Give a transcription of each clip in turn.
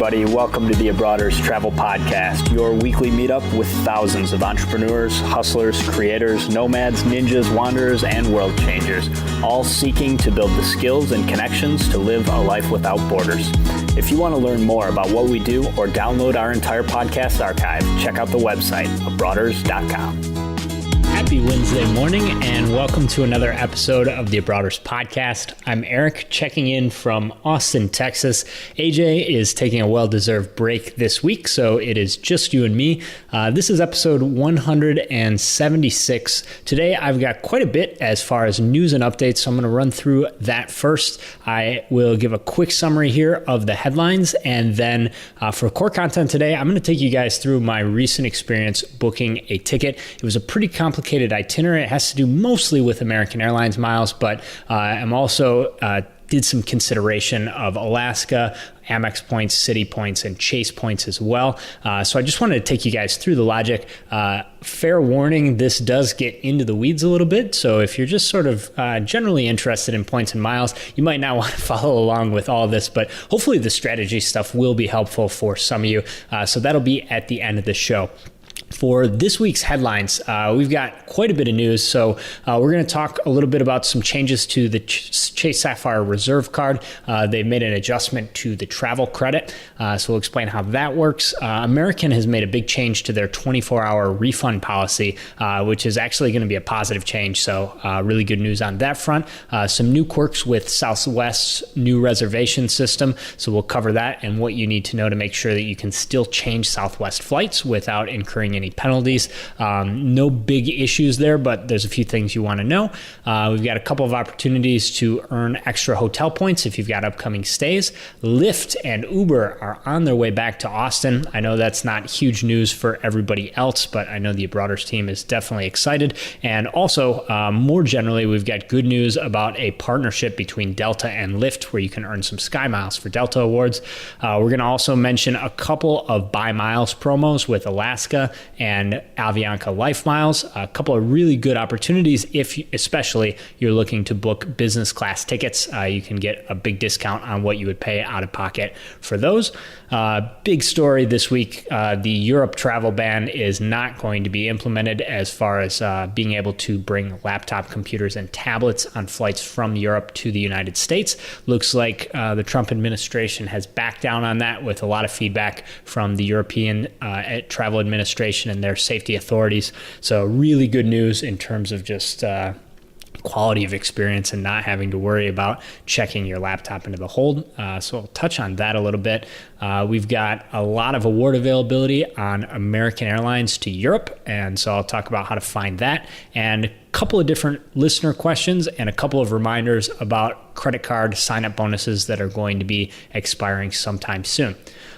everybody. Welcome to the Abroaders Travel Podcast, your weekly meetup with thousands of entrepreneurs, hustlers, creators, nomads, ninjas, wanderers, and world changers, all seeking to build the skills and connections to live a life without borders. If you want to learn more about what we do or download our entire podcast archive, check out the website, abroaders.com. Happy Wednesday morning and welcome to another episode of the Abroaders Podcast. I'm Erik, checking in from Austin, Texas. AJ is taking a well-deserved break this week, so it is just you and me. This is episode 176. Today I've got quite a bit as far as news and updates, so I'm going to run through that first. I will give a quick summary here of the headlines, and then for Cork Content today, I'm going to take you guys through my recent experience booking a ticket. It was a pretty complicated itinerary. It has to do mostly with American Airlines miles, but I'm also did some consideration of Alaska, Amex points, Citi points, and Chase points as well. So I just wanted to take you guys through the logic. Fair warning, this does get into the weeds a little bit. So if you're just sort of generally interested in points and miles, you might not want to follow along with all of this, but hopefully the strategy stuff will be helpful for some of you. So that'll be at the end of the show. For this week's headlines, we've got quite a bit of news. So we're going to talk a little bit about some changes to the Chase Sapphire Reserve card. They've made an adjustment to the travel credit. So we'll explain how that works. American has made a big change to their 24-hour refund policy, which is actually going to be a positive change. So really good news on that front. Some new quirks with Southwest's new reservation system. So we'll cover that and what you need to know to make sure that you can still change Southwest flights without incurring any penalties. No big issues there, but there's a few things you want to know. We've got a couple of opportunities to earn extra hotel points if you've got upcoming stays. Lyft and Uber are on their way back to Austin. I know that's not huge news for everybody else, but I know the Abroaders team is definitely excited. And also, more generally, we've got good news about a partnership between Delta and Lyft where you can earn some Sky Miles for Delta Awards. We're going to also mention a couple of Buy Miles promos with Alaska and Avianca Life Miles, a couple of really good opportunities if especially you're looking to book business class tickets. You can get a big discount on what you would pay out of pocket for those. Big story this week, the Europe travel ban is not going to be implemented as far as being able to bring laptop computers and tablets on flights from Europe to the United States. Looks like the Trump administration has backed down on that with a lot of feedback from the European Travel Administration and their safety authorities. So really good news in terms of just quality of experience and not having to worry about checking your laptop into the hold. So I'll touch on that a little bit. We've got a lot of award availability on American Airlines to Europe, and so I'll talk about how to find that and a couple of different listener questions and a couple of reminders about credit card sign-up bonuses that are going to be expiring sometime soon.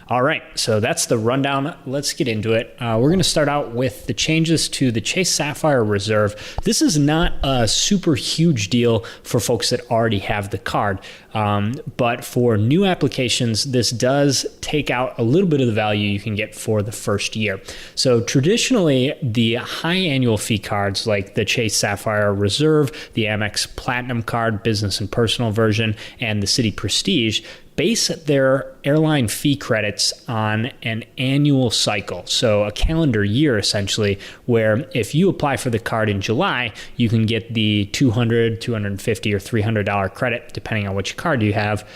All right, so that's the rundown. Let's get into it. We're going to start out with the changes to the Chase Sapphire Reserve. This is not a super huge deal for folks that already have the card, but for new applications, this does take out a little bit of the value you can get for the first year. So traditionally, the high annual fee cards like the Chase Sapphire Reserve, the Amex Platinum Card, Business and Personal version, and the Citi Prestige base their airline fee credits on an annual cycle. So a calendar year, essentially, where if you apply for the card in July, you can get the $200, $250, or $300 credit, depending on which card you have,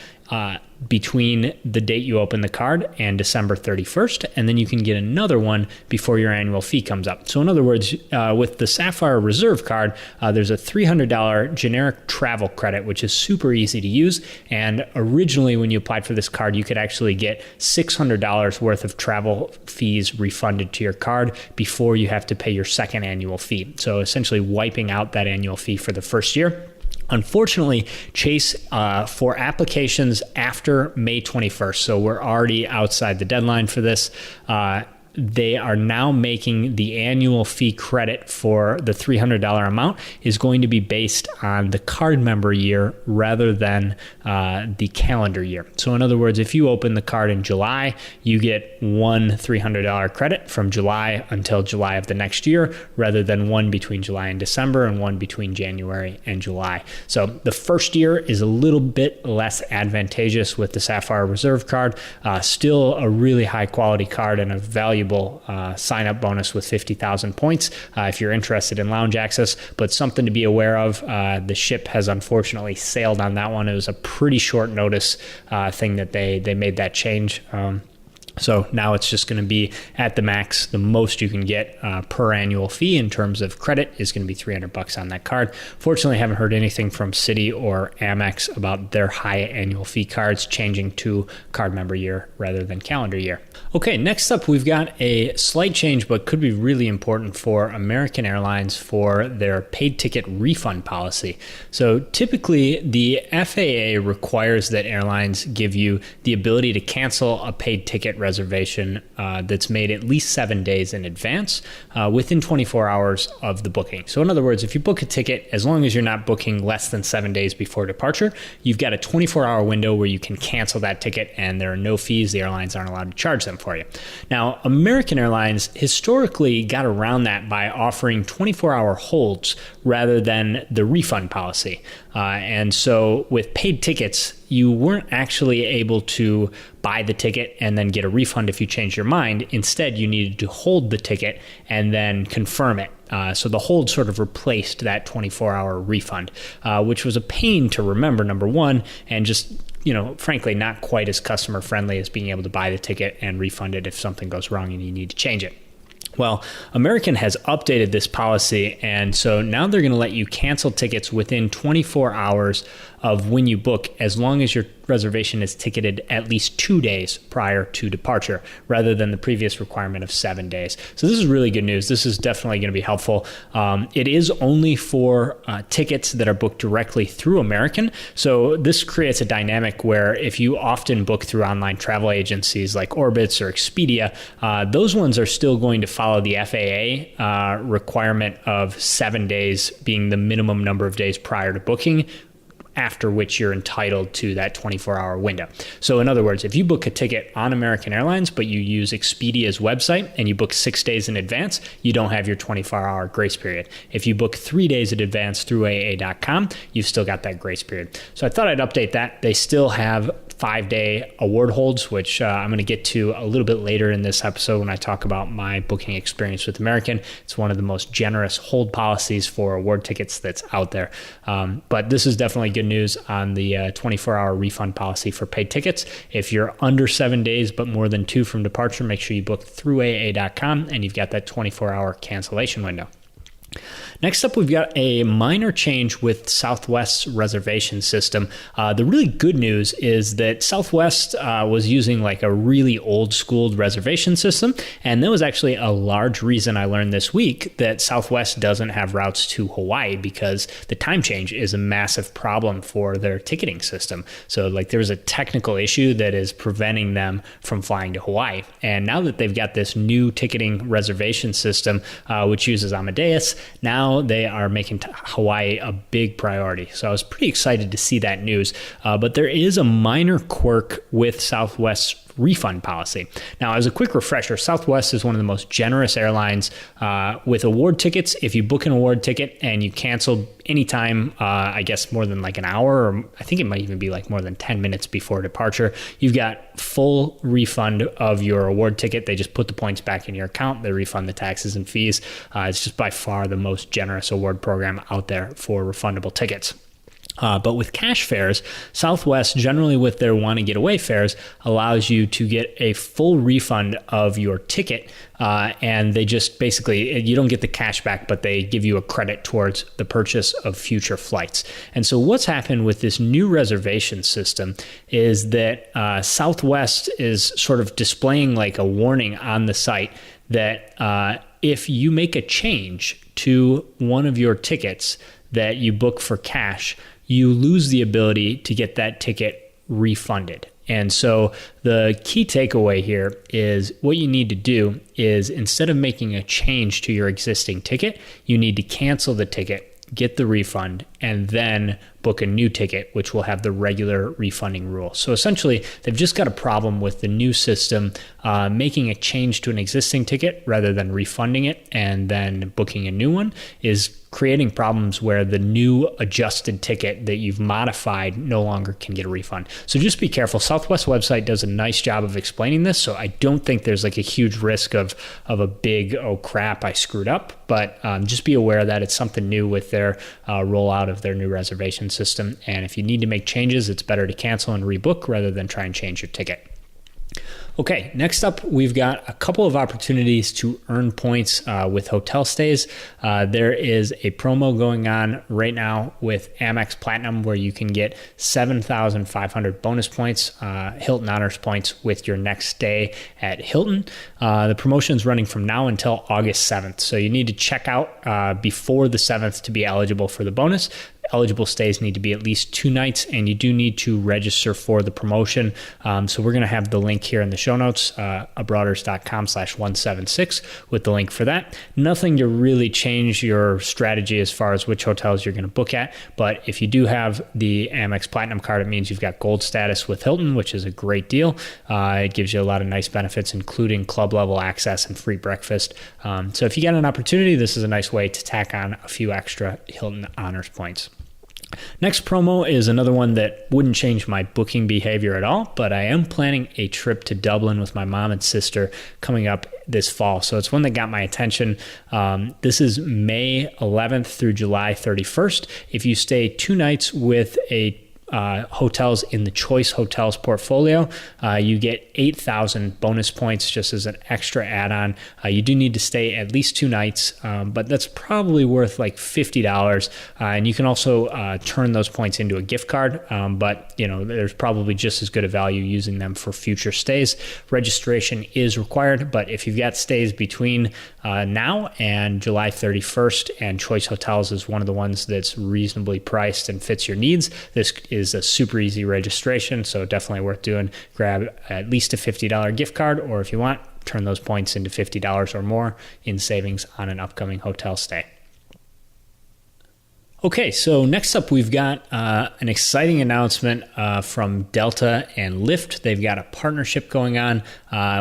between the date you open the card and December 31st, and then you can get another one before your annual fee comes up. So in other words, with the Sapphire Reserve card, there's a $300 generic travel credit, which is super easy to use. And originally, when you applied for this card, you could actually get $600 worth of travel fees refunded to your card before you have to pay your second annual fee. So essentially wiping out that annual fee for the first year. Unfortunately, Chase, for applications after May 21st, so we're already outside the deadline for this, they are now making the annual fee credit for the $300 amount is going to be based on the card member year rather than the calendar year. So in other words, if you open the card in July, you get one $300 credit from July until July of the next year, rather than one between July and December and one between January and July. So the first year is a little bit less advantageous with the Sapphire Reserve card. Still a really high quality card and a valuable sign-up bonus with 50,000 points if you're interested in lounge access, but something to be aware of. The ship has unfortunately sailed on that one. It was a pretty short notice thing that they made that change. So now it's just going to be at the max. The most you can get per annual fee in terms of credit is going to be $300 on that card. Fortunately, I haven't heard anything from Citi or Amex about their high annual fee cards changing to card member year rather than calendar year. Okay, next up, we've got a slight change, but could be really important for American Airlines for their paid ticket refund policy. So typically, the FAA requires that airlines give you the ability to cancel a paid ticket reservation that's made at least 7 days in advance within 24 hours of the booking. So in other words, if you book a ticket, as long as you're not booking less than 7 days before departure, you've got a 24-hour window where you can cancel that ticket and there are no fees. The airlines aren't allowed to charge them for you. Now, American Airlines historically got around that by offering 24-hour holds rather than the refund policy. And so with paid tickets, you weren't actually able to buy the ticket and then get a refund if you changed your mind. Instead, you needed to hold the ticket and then confirm it. So the hold sort of replaced that 24-hour refund, which was a pain to remember, number one, and just, frankly, not quite as customer friendly as being able to buy the ticket and refund it if something goes wrong and you need to change it. Well, American has updated this policy, and so now they're going to let you cancel tickets within 24 hours of when you book, as long as your reservation is ticketed at least 2 days prior to departure, rather than the previous requirement of 7 days. So this is really good news. This is definitely going to be helpful. It is only for tickets that are booked directly through American. So this creates a dynamic where if you often book through online travel agencies like Orbitz or Expedia, those ones are still going to follow the FAA requirement of 7 days being the minimum number of days prior to booking, after which you're entitled to that 24-hour window. So in other words, if you book a ticket on American Airlines, but you use Expedia's website and you book 6 days in advance, you don't have your 24-hour grace period. If you book 3 days in advance through AA.com, you've still got that grace period. So I thought I'd update that. They still have 5-day award holds, which I'm going to get to a little bit later in this episode when I talk about my booking experience with American. It's one of the most generous hold policies for award tickets that's out there. But this is definitely good news on the 24-hour refund policy for paid tickets. If you're under 7 days but more than 2 from departure, make sure you book through AA.com and you've got that 24-hour cancellation window. Next up, we've got a minor change with Southwest's reservation system. The really good news is that Southwest was using like a really old school reservation system. And that was actually a large reason I learned this week that Southwest doesn't have routes to Hawaii, because the time change is a massive problem for their ticketing system. So like there's a technical issue that is preventing them from flying to Hawaii. And now that they've got this new ticketing reservation system, which uses Amadeus, now they are making Hawaii a big priority. So I was pretty excited to see that news. But there is a minor quirk with Southwest's refund policy. Now, as a quick refresher, Southwest is one of the most generous airlines with award tickets. If you book an award ticket and you cancel anytime, I guess more than like an hour, or I think it might even be like more than 10 minutes before departure, you've got full refund of your award ticket. They just put the points back in your account. They refund the taxes and fees. It's just by far the most generous award program out there for refundable tickets. But with cash fares, Southwest, generally with their want to get away fares, allows you to get a full refund of your ticket. And they just basically, you don't get the cash back, but they give you a credit towards the purchase of future flights. And so what's happened with this new reservation system is that Southwest is sort of displaying like a warning on the site that if you make a change to one of your tickets that you book for cash, you lose the ability to get that ticket refunded. And so the key takeaway here is what you need to do is instead of making a change to your existing ticket, you need to cancel the ticket, get the refund, and then book a new ticket, which will have the regular refunding rule. So essentially, they've just got a problem with the new system making a change to an existing ticket rather than refunding it and then booking a new one is creating problems where the new adjusted ticket that you've modified no longer can get a refund. So just be careful. Southwest website does a nice job of explaining this, so I don't think there's like a huge risk of a big, oh crap, I screwed up, but just be aware that it's something new with their rollout of their new reservation system. And if you need to make changes, it's better to cancel and rebook rather than try and change your ticket. Okay, next up, we've got a couple of opportunities to earn points with hotel stays. There is a promo going on right now with Amex Platinum where you can get 7,500 bonus points, Hilton Honors points with your next stay at Hilton. The promotion is running from now until August 7th, so you need to check out before the 7th to be eligible for the bonus. Eligible stays need to be at least 2 nights, and you do need to register for the promotion. So we're going to have the link here in the show notes, abroaders.com/176 with the link for that. Nothing to really change your strategy as far as which hotels you're going to book at, but if you do have the Amex Platinum card, it means you've got gold status with Hilton, which is a great deal. It gives you a lot of nice benefits, including club level access and free breakfast. So if you get an opportunity, this is a nice way to tack on a few extra Hilton Honors points. Next promo is another one that wouldn't change my booking behavior at all, but I am planning a trip to Dublin with my mom and sister coming up this fall. So it's one that got my attention. This is May 11th through July 31st. If you stay 2 nights with a hotels in the Choice Hotels portfolio, you get 8,000 bonus points just as an extra add-on. You do need to stay at least 2 nights, but that's probably worth like $50. And you can also turn those points into a gift card, but there's probably just as good a value using them for future stays. Registration is required, but if you've got stays between now and July 31st, and Choice Hotels is one of the ones that's reasonably priced and fits your needs, this is a super easy registration, so definitely worth doing. Grab at least a $50 gift card, or if you want, turn those points into $50 or more in savings on an upcoming hotel stay. Okay, so next up, we've got an exciting announcement from Delta and Lyft. They've got a partnership going on,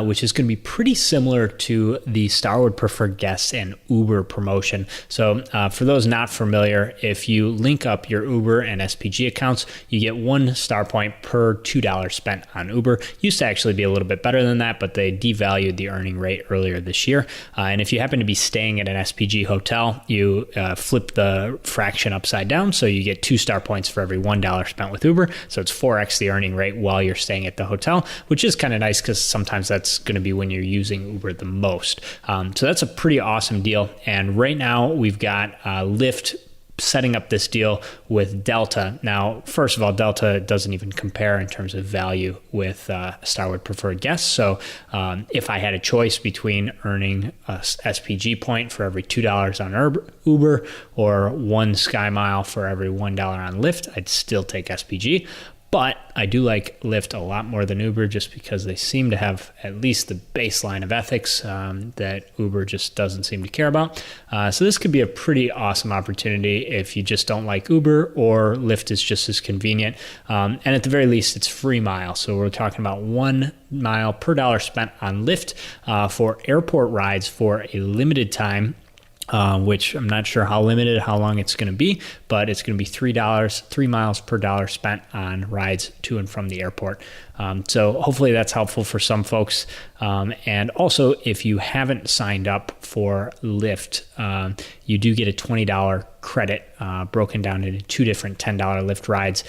which is going to be pretty similar to the Starwood Preferred Guests and Uber promotion. So for those not familiar, if you link up your Uber and SPG accounts, you get 1 star point per $2 spent on Uber. Used to actually be a little bit better than that, but they devalued the earning rate earlier this year. And if you happen to be staying at an SPG hotel, you flip the fraction upside down, so you get 2 star points for every $1 spent with Uber. So it's 4x the earning rate while you're staying at the hotel, which is kind of nice because sometimes that's going to be when you're using Uber the most. So that's a pretty awesome deal. And right now we've got Lyft setting up this deal with Delta. Now, first of all, Delta doesn't even compare in terms of value with Starwood Preferred Guests. So if I had a choice between earning a SPG point for every $2 on Uber or 1 Sky Mile for every $1 on Lyft, I'd still take SPG. But I do like Lyft a lot more than Uber just because they seem to have at least the baseline of ethics that Uber just doesn't seem to care about. So this could be a pretty awesome opportunity if you just don't like Uber or Lyft is just as convenient. And at the very least, it's free mile. So we're talking about 1 mile per $1 spent on Lyft for airport rides for a limited time. Which I'm not sure how limited, how long it's going to be, but it's going to be $3 miles per $1 spent on rides to and from the airport. So hopefully that's helpful for some folks. And also, if you haven't signed up for Lyft, you do get a $20 credit broken down into 2 different $10 Lyft rides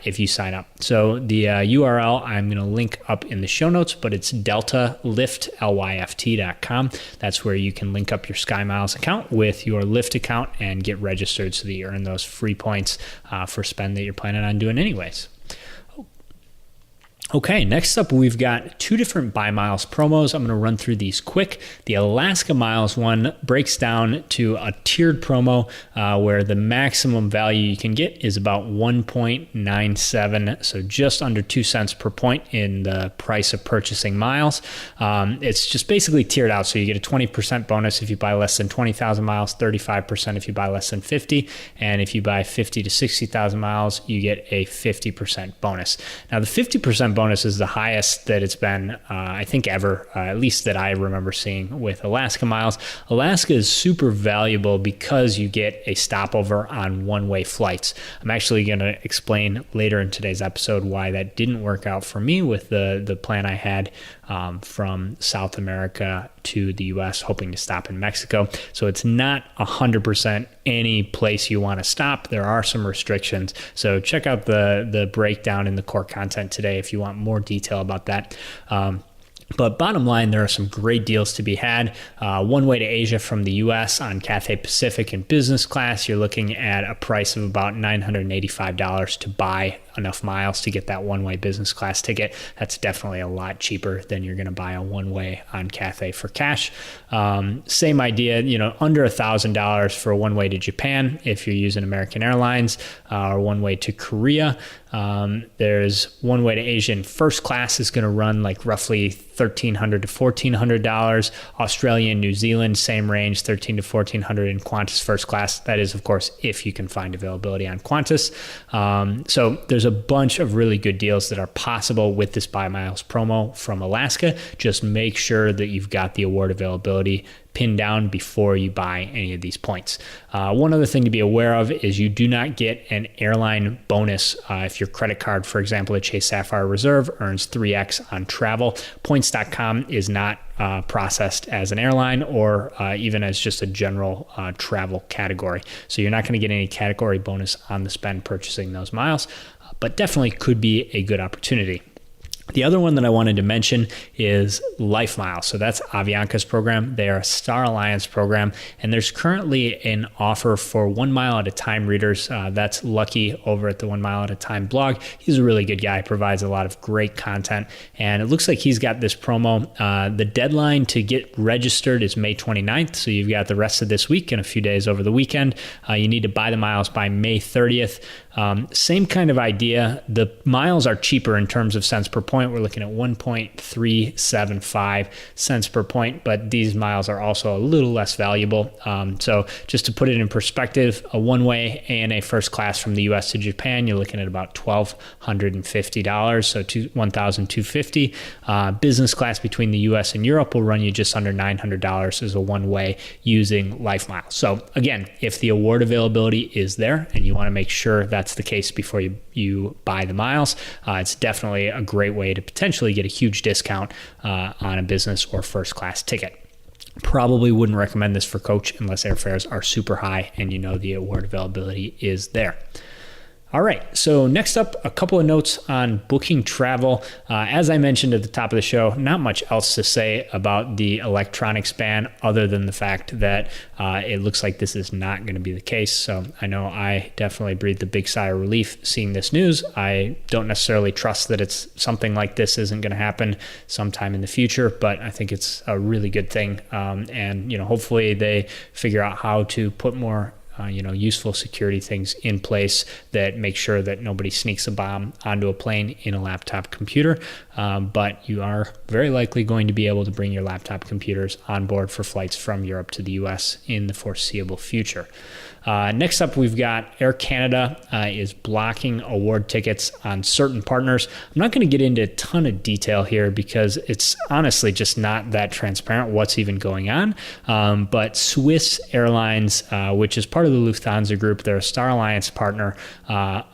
if you sign up. So the URL I'm going to link up in the show notes, but it's deltalyft.com. That's where you can link up your Sky Miles account with your Lyft account and get registered so that you earn those free points for spend that you're planning on doing anyways. Okay, next up, we've got two different buy miles promos. I'm going to run through these quick. The Alaska miles one breaks down to a tiered promo where the maximum value you can get is about 1.97, so just under 2 cents per point in the price of purchasing miles. It's just basically tiered out, so you get a 20% bonus if you buy less than 20,000 miles, 35% if you buy less than 50, and if you buy 50 to 60,000 miles, you get a 50% bonus. Now, the 50% bonus is the highest that it's been, I think, ever, at least that I remember seeing with Alaska miles. Alaska is super valuable because you get a stopover on one-way flights. I'm actually going to explain later in today's episode why that didn't work out for me with the plan I had from South America to the U.S., hoping to stop in Mexico. So it's not 100% any place you want to stop. There are some restrictions. So check out the breakdown in the Cork Content today if you want more detail about that. But bottom line, there are some great deals to be had. One way to Asia from the U.S. on Cathay Pacific in business class, you're looking at a price of about $985 to buy enough miles to get that one-way business class ticket. That's definitely a lot cheaper than you're going to buy a one-way on Cathay for cash. Same idea, under $1,000 for a one-way to Japan if you're using American Airlines, or one-way to Korea. There's one way to Asia in first class is going to run like roughly $1,300 to $1,400. Australia and New Zealand, same range, $1,300 to $1,400 in Qantas first class. That is, of course, if you can find availability on Qantas. So there's a bunch of really good deals that are possible with this buy miles promo from Alaska. Just make sure that you've got the award availability pinned down before you buy any of these points. One other thing to be aware of is you do not get an airline bonus if your credit card, for example, at Chase Sapphire Reserve earns 3x on travel. Points.com is not processed as an airline or even as just a general travel category. So you're not going to get any category bonus on the spend purchasing those miles, but definitely could be a good opportunity. The other one that I wanted to mention is Life Miles. So that's Avianca's program. They are a Star Alliance program, and there's currently an offer for 1 mile at a time readers. That's Lucky over at the 1 Mile at a Time blog. He's a really good guy, provides a lot of great content, and it looks like he's got this promo. The deadline to get registered is May 29th, so you've got the rest of this week and a few days over the weekend. You need to buy the miles by May 30th. Same kind of idea. The miles are cheaper in terms of cents per point. We're looking at 1.375 cents per point, but these miles are also a little less valuable. So just to put it in perspective, a one-way ANA first class from the U.S. to Japan, you're looking at about $1,250, so $1,250. Business class between the U.S. and Europe will run you just under $900 as a one-way using Life Miles. So again, if the award availability is there and you want to make sure that's the case before you buy the miles, it's definitely a great way to potentially get a huge discount on a business or first class ticket. Probably wouldn't recommend this for coach unless airfares are super high and the award availability is there. All right, so next up, a couple of notes on booking travel. As I mentioned at the top of the show, not much else to say about the electronics ban other than the fact that it looks like this is not going to be the case. So I know I definitely breathed a big sigh of relief seeing this news. I don't necessarily trust that it's something like this isn't going to happen sometime in the future, but I think it's a really good thing. And hopefully they figure out how to put more useful security things in place that make sure that nobody sneaks a bomb onto a plane in a laptop computer. But you are very likely going to be able to bring your laptop computers on board for flights from Europe to the US in the foreseeable future. Next up, we've got Air Canada is blocking award tickets on certain partners. I'm not going to get into a ton of detail here because it's honestly just not that transparent what's even going on. But Swiss Airlines, which is part of the Lufthansa group, they're a Star Alliance partner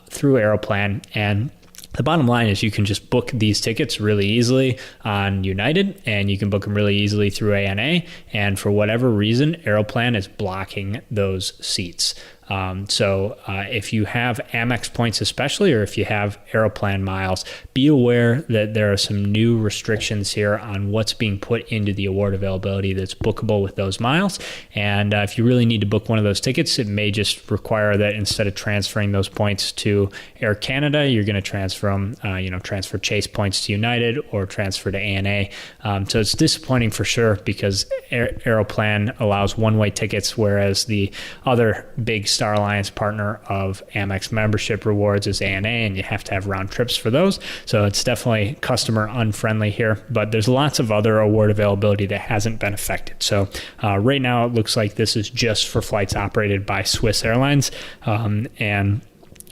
through Aeroplan, and the bottom line is you can just book these tickets really easily on United, and you can book them really easily through ANA. And for whatever reason, Aeroplan is blocking those seats. So if you have Amex points especially, or if you have Aeroplan miles, be aware that there are some new restrictions here on what's being put into the award availability that's bookable with those miles. And if you really need to book one of those tickets, it may just require that instead of transferring those points to Air Canada, you're going to transfer them, transfer Chase points to United or transfer to ANA. So it's disappointing for sure because Aeroplan allows one-way tickets, whereas the other big Star Alliance partner of Amex membership rewards is ANA, and you have to have round trips for those. So it's definitely customer unfriendly here, but there's lots of other award availability that hasn't been affected. So right now it looks like this is just for flights operated by Swiss Airlines. And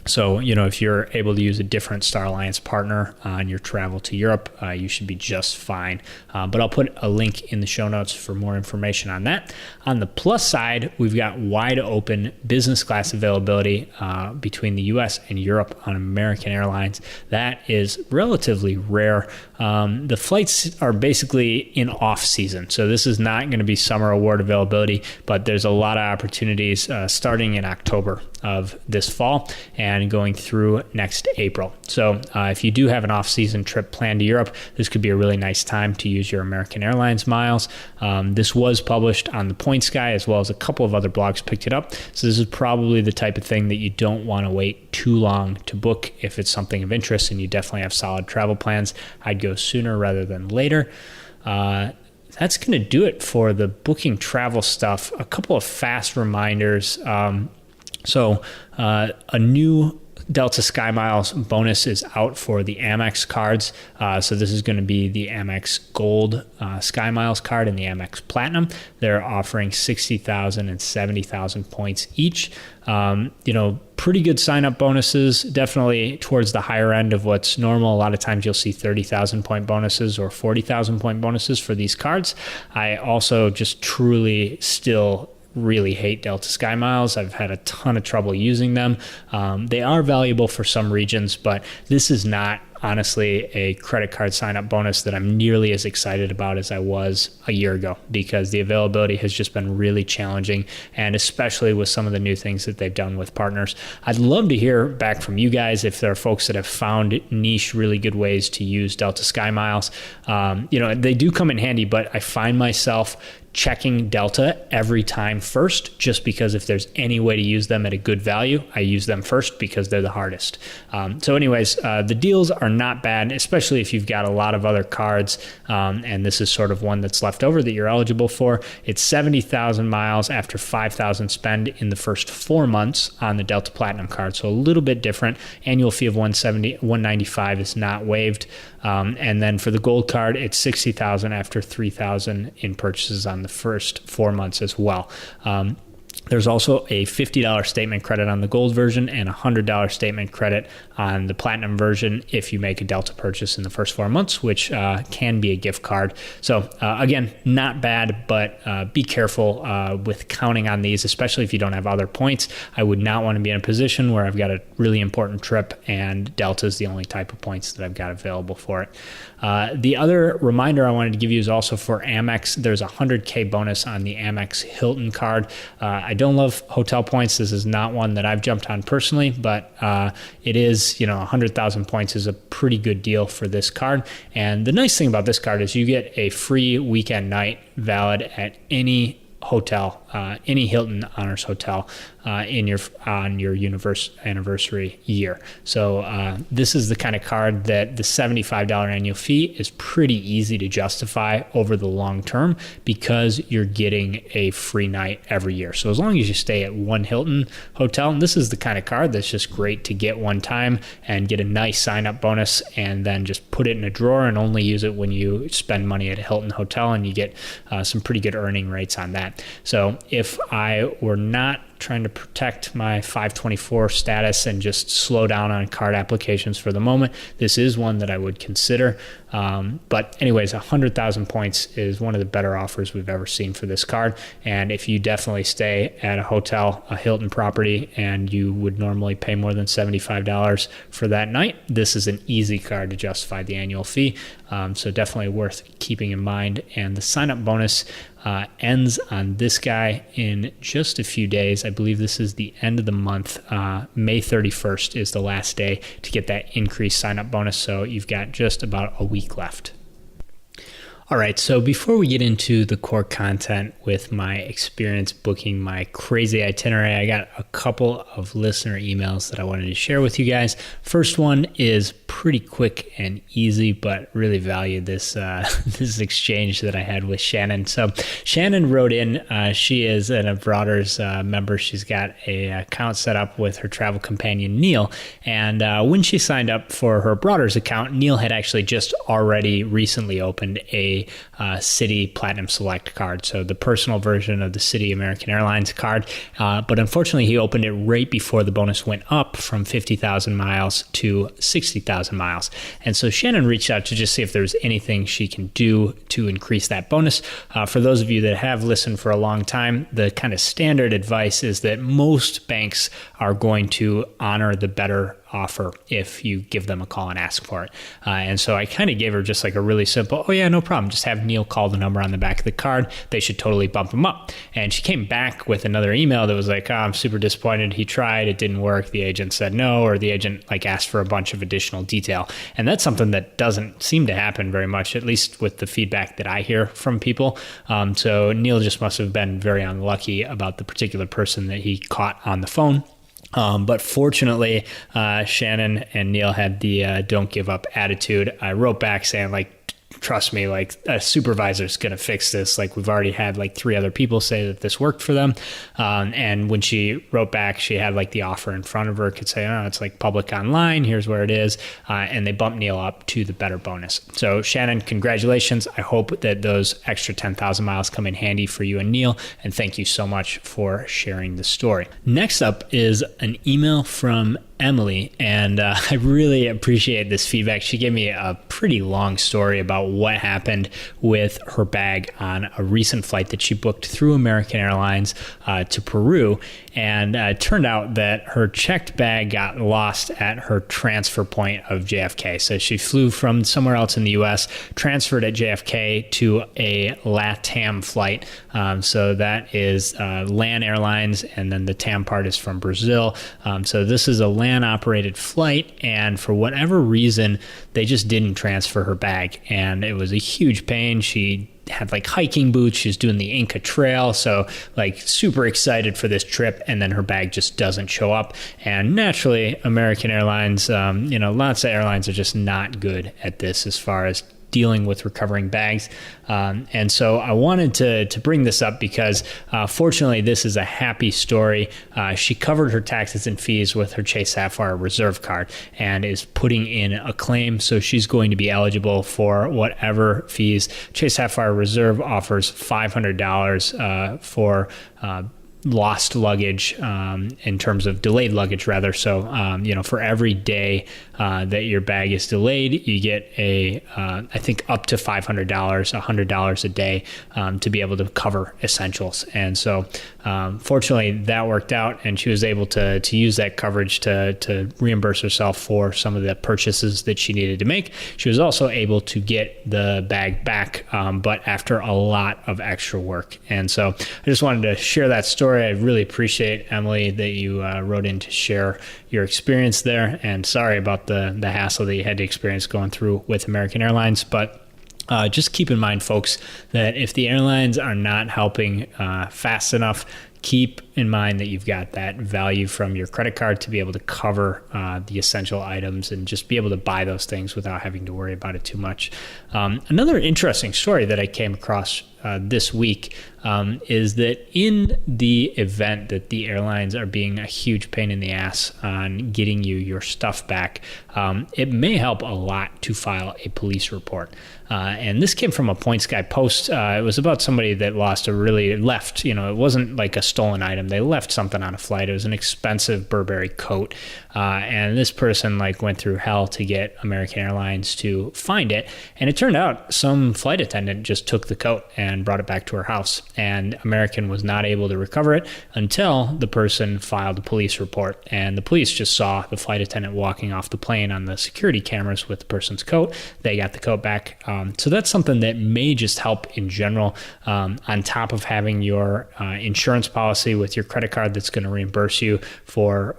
so, if you're able to use a different Star Alliance partner on your travel to Europe, you should be just fine. But I'll put a link in the show notes for more information on that. On the plus side, we've got wide open business class availability between the US and Europe on American Airlines. That is relatively rare. The flights are basically in off season. So this is not going to be summer award availability, but there's a lot of opportunities starting in October of this fall and going through next April. So if you do have an off-season trip planned to Europe, this could be a really nice time to use your American Airlines miles. This was published on The Points Guy, as well as a couple of other blogs picked it up. So this is probably the type of thing that you don't want to wait too long to book if it's something of interest and you definitely have solid travel plans. I'd go sooner rather than later. That's going to do it for the booking travel stuff. A couple of fast reminders. So a new Delta SkyMiles bonus is out for the Amex cards. So this is going to be the Amex Gold SkyMiles card and the Amex Platinum. They're offering 60,000 and 70,000 points each. Pretty good sign-up bonuses, definitely towards the higher end of what's normal. A lot of times you'll see 30,000 point bonuses or 40,000 point bonuses for these cards. I also just truly still really hate Delta SkyMiles. I've had a ton of trouble using them. They are valuable for some regions, but this is not honestly a credit card sign-up bonus that I'm nearly as excited about as I was a year ago, because the availability has just been really challenging, and especially with some of the new things that they've done with partners. I'd love to hear back from you guys if there are folks that have found niche, really good ways to use Delta SkyMiles. They do come in handy, but I find myself checking Delta every time first, just because if there's any way to use them at a good value, I use them first because they're the hardest. So anyways, the deals are not bad, especially if you've got a lot of other cards, and this is sort of one that's left over that you're eligible for. It's 70,000 miles after 5,000 spend in the first 4 months on the Delta Platinum card, so a little bit different. Annual fee of $195 is not waived. And then for the Gold card, it's 60,000 after 3,000 in purchases on the first 4 months as well. There's also a $50 statement credit on the Gold version and a $100 statement credit on the Platinum version if you make a Delta purchase in the first 4 months, which can be a gift card. So again, not bad, but be careful with counting on these, especially if you don't have other points. I would not want to be in a position where I've got a really important trip and Delta is the only type of points that I've got available for it. The other reminder I wanted to give you is also for Amex. There's a 100K bonus on the Amex Hilton card. I don't love hotel points. This is not one that I've jumped on personally, but it is, 100,000 points is a pretty good deal for this card. And the nice thing about this card is you get a free weekend night valid at any hotel, any Hilton Honors hotel on your anniversary year. So this is the kind of card that the $75 annual fee is pretty easy to justify over the long term because you're getting a free night every year. So as long as you stay at one Hilton hotel, and this is the kind of card that's just great to get one time and get a nice sign-up bonus and then just put it in a drawer and only use it when you spend money at a Hilton hotel, and you get some pretty good earning rates on that. So if I were not trying to protect my 524 status and just slow down on card applications for the moment, this is one that I would consider. But anyways, 100,000 points is one of the better offers we've ever seen for this card. And if you definitely stay at a hotel, a Hilton property, and you would normally pay more than $75 for that night, this is an easy card to justify the annual fee. So definitely worth keeping in mind. And the sign-up bonus ends on this guy in just a few days. I believe this is the end of the month. May 31st is the last day to get that increased sign-up bonus, so you've got just about a week left. All right, so before we get into the core content with my experience booking my crazy itinerary, I got a couple of listener emails that I wanted to share with you guys. First one is pretty quick and easy, but really valued this this exchange that I had with Shannon. So Shannon wrote in, she is an Abroaders member. She's got an account set up with her travel companion, Neil. And when she signed up for her Abroaders account, Neil had actually just already recently opened a Citi Platinum Select card, so the personal version of the Citi American Airlines card. But unfortunately, he opened it right before the bonus went up from 50,000 miles to 60,000 miles. And so Shannon reached out to just see if there was anything she can do to increase that bonus. For those of you that have listened for a long time, the kind of standard advice is that most banks are going to honor the better offer if you give them a call and ask for it. And so I kind of gave her just like a really simple, oh yeah, no problem. Just have Neil call the number on the back of the card. They should totally bump him up. And she came back with another email that was like, oh, I'm super disappointed. He tried, it didn't work. The agent said no, or the agent like asked for a bunch of additional detail. And that's something that doesn't seem to happen very much, at least with the feedback that I hear from people. So Neil just must have been very unlucky about the particular person that he caught on the phone. But fortunately, Shannon and Neil had the don't give up attitude. I wrote back saying, like, trust me, like a supervisor's going to fix this. Like we've already had like 3 other people say that this worked for them. And when she wrote back, she had like the offer in front of her, could say, oh, it's like public online. Here's where it is. And they bumped Neil up to the better bonus. So Shannon, congratulations. I hope that those extra 10,000 miles come in handy for you and Neil. And thank you so much for sharing the story. Next up is an email from Emily, and I really appreciate this feedback. She gave me a pretty long story about what happened with her bag on a recent flight that she booked through American Airlines to Peru. And it turned out that her checked bag got lost at her transfer point of JFK. So she flew from somewhere else in the US, transferred at JFK to a LATAM flight. So that is LAN Airlines, and then the TAM part is from Brazil. So this is a LAN-operated flight, and for whatever reason, they just didn't transfer her bag. And it was a huge pain. She had like hiking boots. She was doing the Inca Trail. So like super excited for this trip. And then her bag just doesn't show up. And naturally, American Airlines, lots of airlines are just not good at this as far as dealing with recovering bags. And so I wanted to bring this up because fortunately this is a happy story. She covered her taxes and fees with her Chase Sapphire Reserve card and is putting in a claim. So she's going to be eligible for whatever fees. Chase Sapphire Reserve offers $500 for lost luggage in terms of delayed luggage rather. So, for every day that your bag is delayed, you get I think up to $500, $100 a day to be able to cover essentials. And so fortunately that worked out, and she was able to use that coverage to reimburse herself for some of the purchases that she needed to make. She was also able to get the bag back, but after a lot of extra work. And so I just wanted to share that story. I really appreciate, Emily, that you wrote in to share your experience there, and sorry about the hassle that you had to experience going through with American Airlines. But just keep in mind, folks, that if the airlines are not helping fast enough, keep in mind that you've got that value from your credit card to be able to cover the essential items and just be able to buy those things without having to worry about it too much. Another interesting story that I came across this week is that in the event that the airlines are being a huge pain in the ass on getting you your stuff back, it may help a lot to file a police report. And this came from a Points Guy post. It was about somebody that left, it wasn't like a stolen item. They left something on a flight. It was an expensive Burberry coat. And this person went through hell to get American Airlines to find it. And it turned out some flight attendant just took the coat and and brought it back to her house. And American was not able to recover it until the person filed a police report. And the police just saw the flight attendant walking off the plane on the security cameras with the person's coat. They got the coat back. So that's something that may just help in general, on top of having your insurance policy with your credit card that's going to reimburse you for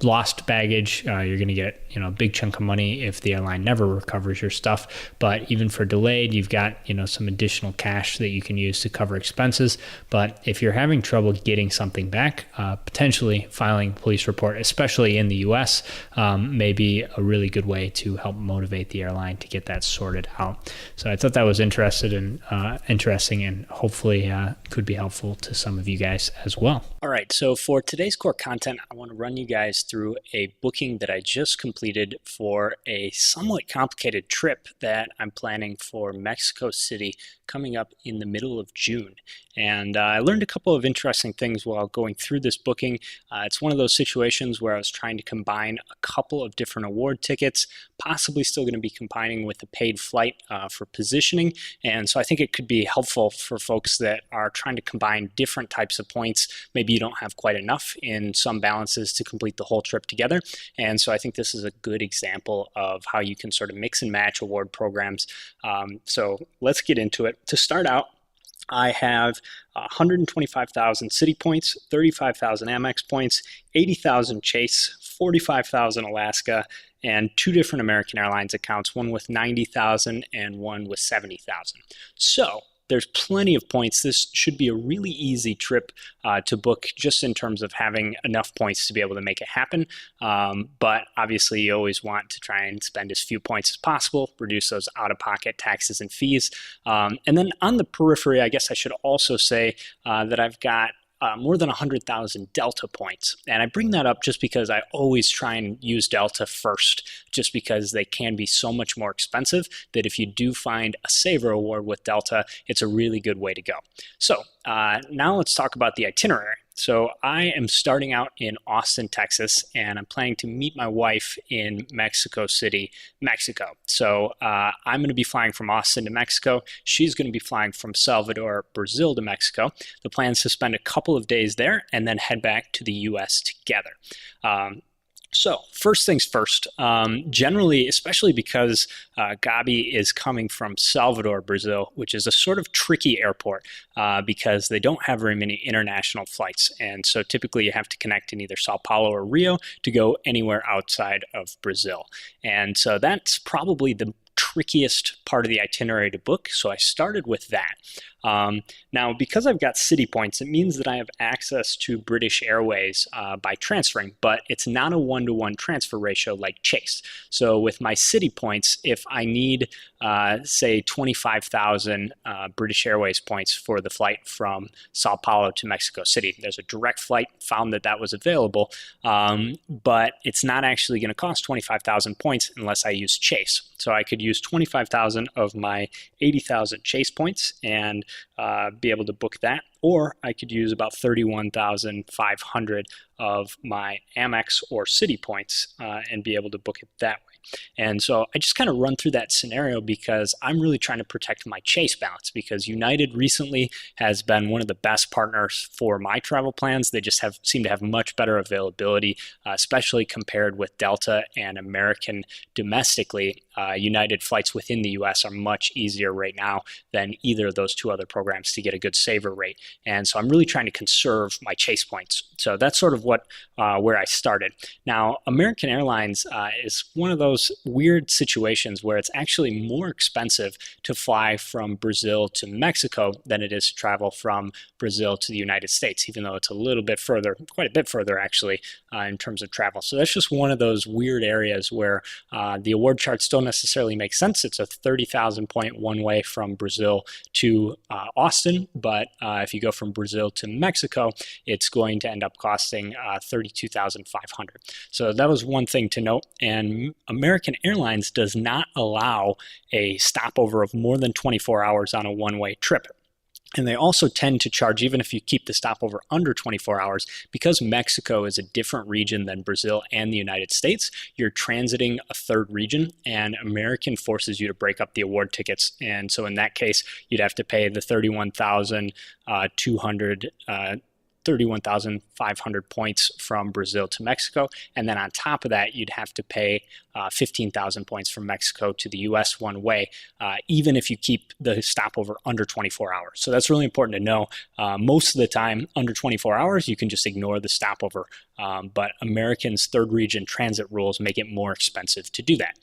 lost baggage. You're going to get a big chunk of money if the airline never recovers your stuff. But even for delayed, you've got some additional cash that you can use to cover expenses. But if you're having trouble getting something back, potentially filing a police report, especially in the U.S., may be a really good way to help motivate the airline to get that sorted out. So I thought that was interesting and hopefully could be helpful to some of you guys as well. All right, so for today's Cork Content, I want to run you guys through a booking that I just completed for a somewhat complicated trip that I'm planning for Mexico City coming up in the middle of June. And I learned a couple of interesting things while going through this booking. It's one of those situations where I was trying to combine a couple of different award tickets, possibly still going to be combining with a paid flight for positioning. And so I think it could be helpful for folks that are trying to combine different types of points. Maybe you don't have quite enough in some balances to complete the whole trip together. And so I think this is a good example of how you can sort of mix and match award programs. So let's get into it. To start out, I have 125,000 Citi points, 35,000 Amex points, 80,000 Chase, 45,000 Alaska, and two different American Airlines accounts, one with 90,000 and one with 70,000. So there's plenty of points. This should be a really easy trip to book just in terms of having enough points to be able to make it happen. But obviously you always want to try and spend as few points as possible, reduce those out-of-pocket taxes and fees. And then on the periphery, I guess I should also say that I've got more than 100,000 Delta points. And I bring that up just because I always try and use Delta first, just because they can be so much more expensive that if you do find a Saver Award with Delta, it's a really good way to go. So now let's talk about the itinerary. So I am starting out in Austin, Texas, and I'm planning to meet my wife in Mexico City, Mexico. So I'm going to be flying from Austin to Mexico. She's going to be flying from Salvador, Brazil to Mexico. The plan is to spend a couple of days there and then head back to the U.S. together. So first things first, generally, especially because Gabi is coming from Salvador, Brazil, which is a sort of tricky airport because they don't have very many international flights. And so typically you have to connect in either Sao Paulo or Rio to go anywhere outside of Brazil. And so that's probably the trickiest part of the itinerary to book. So I started with that. Now, because I've got Citi points, it means that I have access to British Airways by transferring, but it's not a one-to-one transfer ratio like Chase. So with my Citi points, if I need, say, 25,000 British Airways points for the flight from Sao Paulo to Mexico City, there's a direct flight, found that was available, but it's not actually going to cost 25,000 points unless I use Chase. So I could use 25,000 of my 80,000 Chase points and be able to book that, or I could use about 31,500 of my Amex or Citi points and be able to book it that way. And so I just kind of run through that scenario because I'm really trying to protect my Chase balance, because United recently has been one of the best partners for my travel plans. They just seem to have much better availability, especially compared with Delta and American domestically. United flights within the US are much easier right now than either of those two other programs to get a good saver rate. And so I'm really trying to conserve my Chase points. So that's sort of where I started. Now, American Airlines is one of those weird situations where it's actually more expensive to fly from Brazil to Mexico than it is to travel from Brazil to the United States, even though it's a little bit further, quite a bit further actually, in terms of travel. So that's just one of those weird areas where the award charts don't necessarily make sense. It's a 30,000 point one way from Brazil to Austin, but if you go from Brazil to Mexico, it's going to end up costing 32,500. So that was one thing to note. And American Airlines does not allow a stopover of more than 24 hours on a one-way trip. And they also tend to charge, even if you keep the stopover under 24 hours, because Mexico is a different region than Brazil and the United States, you're transiting a third region, and American forces you to break up the award tickets. And so in that case, you'd have to pay the 31,500 points from Brazil to Mexico. And then on top of that, you'd have to pay 15,000 points from Mexico to the US one way, even if you keep the stopover under 24 hours. So that's really important to know. Most of the time, under 24 hours, you can just ignore the stopover. But Americans' third region transit rules make it more expensive to do that.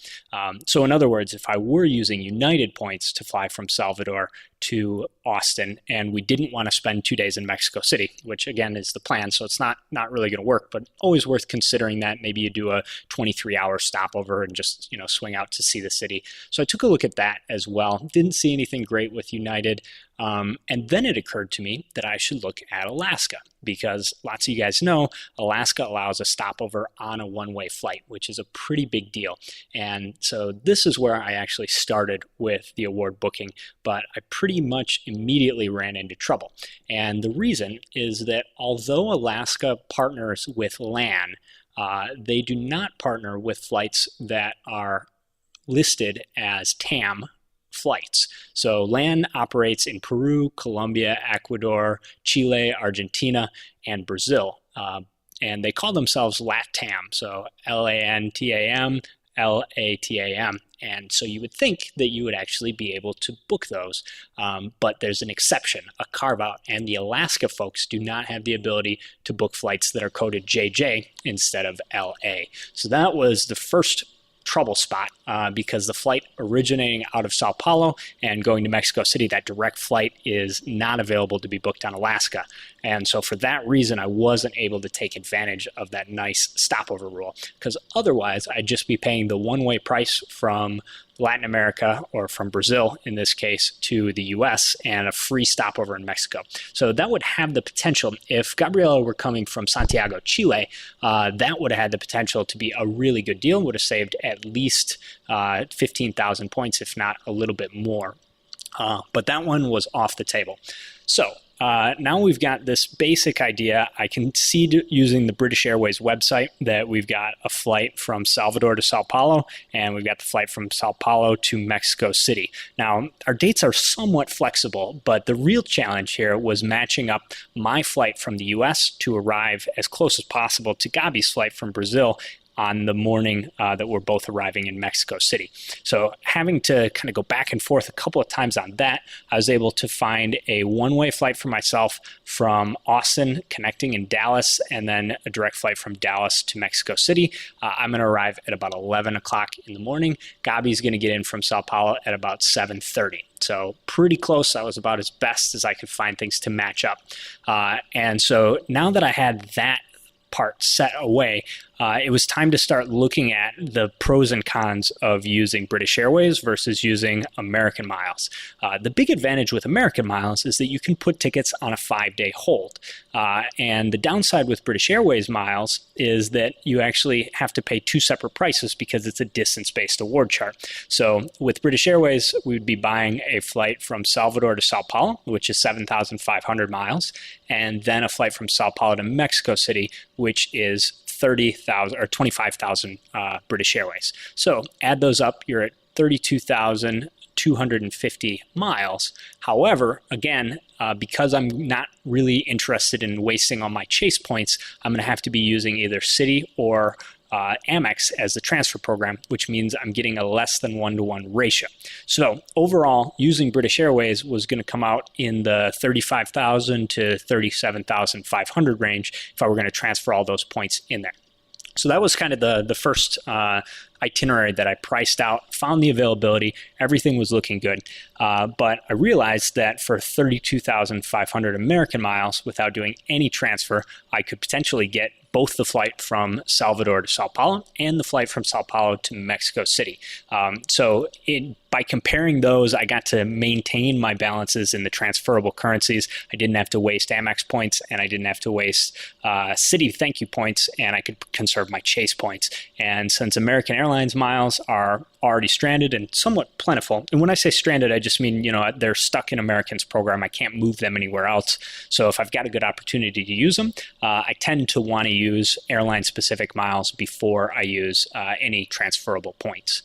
So in other words, if I were using United points to fly from Salvador to Austin, and we didn't want to spend 2 days in Mexico City, which again is the plan, so it's not really going to work, but always worth considering that. Maybe you do a 23-hour stopover and just swing out to see the city. So I took a look at that as well. Didn't see anything great with United. And then it occurred to me that I should look at Alaska, because lots of you guys know Alaska allows a stopover on a one-way flight, which is a pretty big deal. And so this is where I actually started with the award booking, but I pretty much immediately ran into trouble. And the reason is that although Alaska partners with LAN, they do not partner with flights that are listed as TAM flights. So LAN operates in Peru, Colombia, Ecuador, Chile, Argentina, and Brazil. And they call themselves LATAM, so LANTAM, LATAM. And so you would think that you would actually be able to book those, but there's an exception, a carve-out, and the Alaska folks do not have the ability to book flights that are coded JJ instead of LA. So that was the first trouble spot, because the flight originating out of Sao Paulo and going to Mexico City, that direct flight is not available to be booked on Alaska. And so for that reason, I wasn't able to take advantage of that nice stopover rule, because otherwise I'd just be paying the one-way price from Latin America, or from Brazil in this case, to the US, and a free stopover in Mexico. So that would have the potential, if Gabriela were coming from Santiago, Chile, that would have had the potential to be a really good deal, would have saved at least 15,000 points, if not a little bit more. But that one was off the table. So now we've got this basic idea. I can see using the British Airways website that we've got a flight from Salvador to Sao Paulo, and we've got the flight from Sao Paulo to Mexico City. Now, our dates are somewhat flexible, but the real challenge here was matching up my flight from the US to arrive as close as possible to Gabi's flight from Brazil on the morning that we're both arriving in Mexico City. So having to kind of go back and forth a couple of times on that, I was able to find a one-way flight for myself from Austin, connecting in Dallas, and then a direct flight from Dallas to Mexico City. I'm going to arrive at about 11 o'clock in the morning. Gabi's going to get in from Sao Paulo at about 7:30. So pretty close. That was about as best as I could find things to match up. And so now that I had that part set away, it was time to start looking at the pros and cons of using British Airways versus using American Miles. The big advantage with American Miles is that you can put tickets on a 5-day hold. And the downside with British Airways miles is that you actually have to pay two separate prices because it's a distance-based award chart. So with British Airways, we would be buying a flight from Salvador to Sao Paulo, which is 7,500 miles, and then a flight from Sao Paulo to Mexico City, which is 30,000 or 25,000 British Airways. So add those up, you're at 32,250 miles. However, again, because I'm not really interested in wasting all my Chase points, I'm going to have to be using either Citi or Amex as the transfer program, which means I'm getting a less than 1-to-1 ratio. So overall, using British Airways was going to come out in the 35,000 to 37,500 range if I were going to transfer all those points in there. So that was kind of the first itinerary that I priced out, found the availability, everything was looking good. But I realized that for 32,500 American miles, without doing any transfer, I could potentially get both the flight from Salvador to Sao Paulo and the flight from Sao Paulo to Mexico City. By comparing those, I got to maintain my balances in the transferable currencies. I didn't have to waste Amex points, and I didn't have to waste Citi Thankyou points, and I could conserve my Chase points. And since American Airlines miles are already stranded and somewhat plentiful, and when I say stranded, I just mean, they're stuck in American's program. I can't move them anywhere else. So if I've got a good opportunity to use them, I tend to want to use airline-specific miles before I use any transferable points.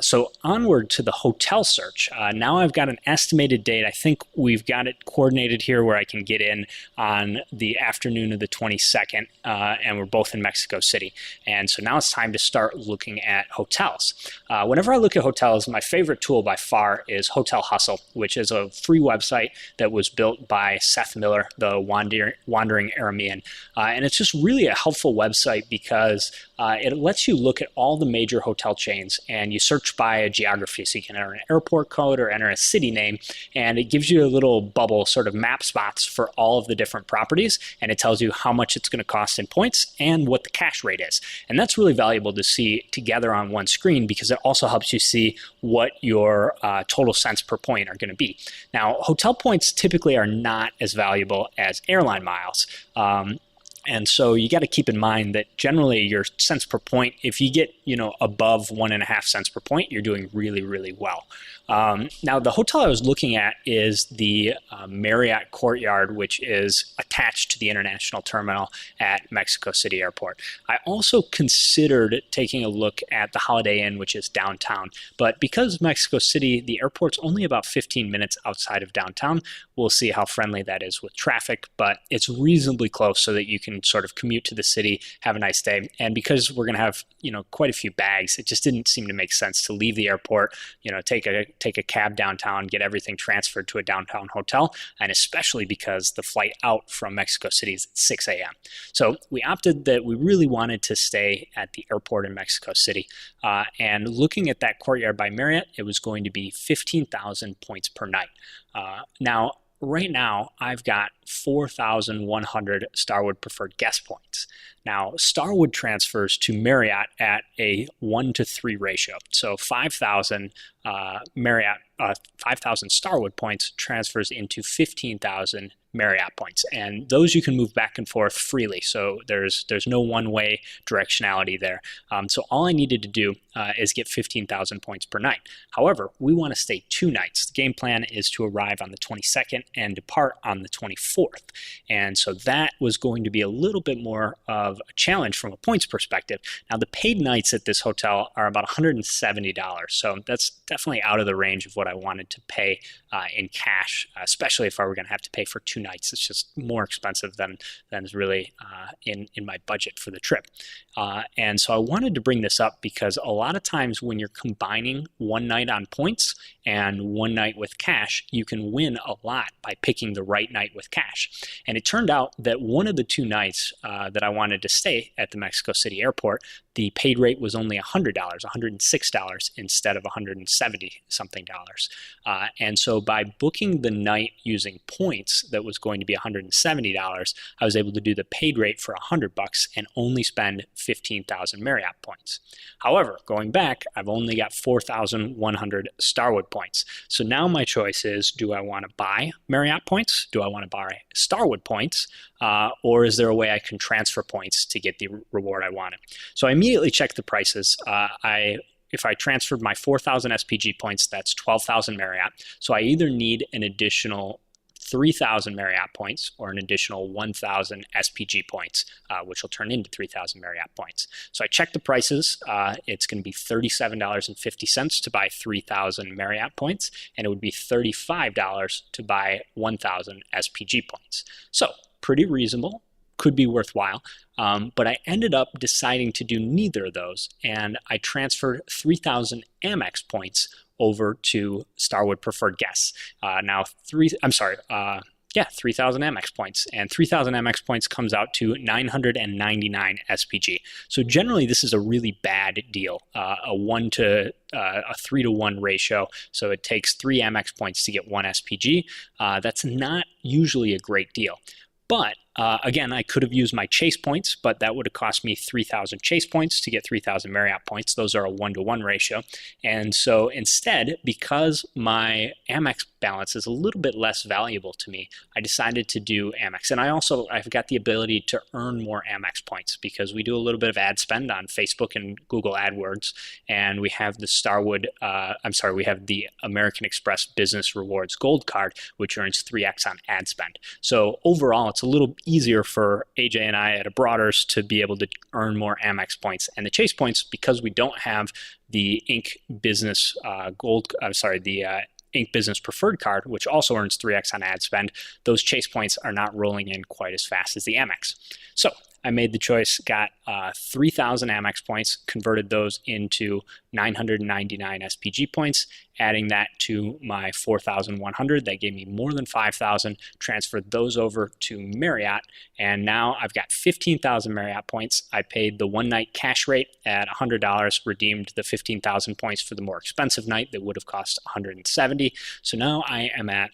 So onward to the hotel search. Now I've got an estimated date. I think we've got it coordinated here where I can get in on the afternoon of the 22nd, and we're both in Mexico City. And so now it's time to start looking at hotels. Whenever I look at hotels, my favorite tool by far is Hotel Hustle, which is a free website that was built by Seth Miller, the Wandering Aramean. And it's just really a helpful website because it lets you look at all the major hotel chains, and you search by a geography. So you can enter an airport code or enter a city name, and it gives you a little bubble sort of map spots for all of the different properties, and it tells you how much it's going to cost in points and what the cash rate is. And that's really valuable to see together on one screen because it also helps you see what your total cents per point are going to be. Now, hotel points typically are not as valuable as airline miles. And so you got to keep in mind that generally your cents per point, if you get, above 1.5 cents per point, you're doing really, really well. Now, the hotel I was looking at is the Marriott Courtyard, which is attached to the international terminal at Mexico City Airport. I also considered taking a look at the Holiday Inn, which is downtown. But because Mexico City, the airport's only about 15 minutes outside of downtown, we'll see how friendly that is with traffic. But it's reasonably close so that you can sort of commute to the city, have a nice day. And because we're going to have, quite a few bags, it just didn't seem to make sense to leave the airport, take a cab downtown, get everything transferred to a downtown hotel, and especially because the flight out from Mexico City is at 6 a.m. So we opted that we really wanted to stay at the airport in Mexico City. And looking at that Courtyard by Marriott, it was going to be 15,000 points per night. Now, right now, I've got 4,100 Starwood Preferred Guest points. Now, Starwood transfers to Marriott at a 1-to-3 ratio. So 5,000 5,000 Starwood points transfers into 15,000 Marriott points, and those you can move back and forth freely. So there's no one-way directionality there. So all I needed to do is get 15,000 points per night. However, we want to stay 2 nights. The game plan is to arrive on the 22nd and depart on the 24th. And so that was going to be a little bit more of a challenge from a points perspective. Now, the paid nights at this hotel are about $170. So that's definitely out of the range of what I wanted to pay in cash, especially if I were going to have to pay for 2 nights. It's just more expensive than is really in my budget for the trip. And so I wanted to bring this up because a lot of times when you're combining one night on points and one night with cash, you can win a lot by picking the right night with cash. And it turned out that one of the 2 nights that I wanted to stay at the Mexico City Airport, the paid rate was only $100, $106 instead of $170 something dollars. And so by booking the night using points that was going to be $170, I was able to do the paid rate for $100 and only spend 15,000 Marriott points. However, going back, I've only got 4,100 Starwood points. So now my choice is, do I want to buy Marriott points? Do I want to buy Starwood points? Or is there a way I can transfer points to get the reward I wanted? So I immediately checked the prices. If I transferred my 4,000 SPG points, that's 12,000 Marriott. So I either need an additional 3,000 Marriott points or an additional 1,000 SPG points, which will turn into 3,000 Marriott points. So I checked the prices. It's going to be $37.50 to buy 3,000 Marriott points, and it would be $35 to buy 1,000 SPG points. So pretty reasonable. Could be worthwhile, but I ended up deciding to do neither of those, and I transferred 3,000 Amex points over to Starwood Preferred Guests. 3,000 Amex points, and 3,000 Amex points comes out to 999 SPG. So generally, this is a really bad deal, a 3-to-1 ratio. So it takes 3 Amex points to get 1 SPG. That's not usually a great deal. But Again, I could have used my Chase points, but that would have cost me 3,000 Chase points to get 3,000 Marriott points. Those are a 1-to-1 ratio. And so instead, because my Amex balance is a little bit less valuable to me, I decided to do Amex. And I've got the ability to earn more Amex points because we do a little bit of ad spend on Facebook and Google AdWords, and we have the American Express Business Rewards Gold Card, which earns 3x on ad spend. So overall, it's a little easier for AJ and I at Abroaders to be able to earn more Amex points. And the Chase points, because we don't have the Inc. Business Inc. Business Preferred Card, which also earns 3x on ad spend, those Chase points are not rolling in quite as fast as the Amex. So I made the choice, got 3,000 Amex points, converted those into 999 SPG points, adding that to my 4,100. That gave me more than 5,000, transferred those over to Marriott, and now I've got 15,000 Marriott points. I paid the one-night cash rate at $100, redeemed the 15,000 points for the more expensive night that would have cost $170. So now I am at